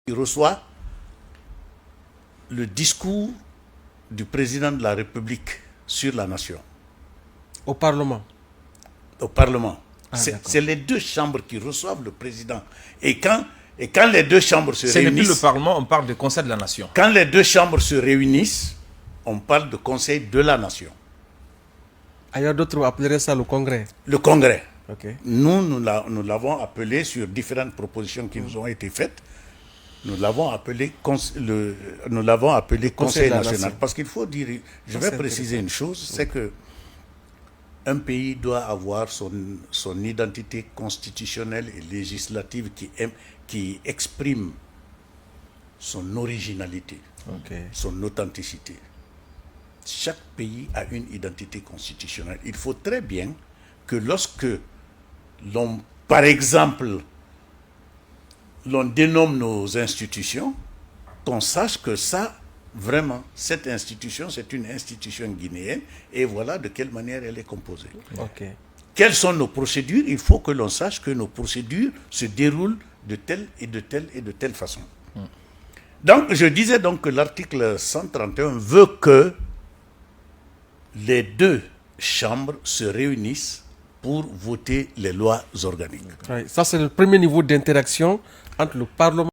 Il reçoit le discours du président de la République sur la nation. Au Parlement. Au Parlement. C'est les deux chambres qui reçoivent le président. Et quand les deux chambres se C'est réunissent... depuis le Parlement, on parle de Conseil de la Nation. Quand les deux chambres se réunissent, on parle de Conseil de la Nation. Ailleurs, d'autres appelleraient ça le Congrès. Le Congrès. Okay. Nous l'avons appelé sur différentes propositions qui nous ont été faites. Nous l'avons appelé Conseil national. Parce qu'il faut dire, je vais préciser une chose, c'est que un pays doit avoir son identité constitutionnelle et législative qui exprime son originalité, son authenticité. Chaque pays a une identité constitutionnelle. Il faut très bien que lorsque par exemple, l'on dénomme nos institutions, qu'on sache que vraiment, cette institution, c'est une institution guinéenne, et voilà de quelle manière elle est composée. Okay. Quelles sont nos procédures? Il faut que l'on sache que nos procédures se déroulent de telle et de telle et de telle façon. Donc, je disais donc que l'article 131 veut que les deux chambres se réunissent pour voter les lois organiques. Ça, c'est le premier niveau d'interaction entre le Parlement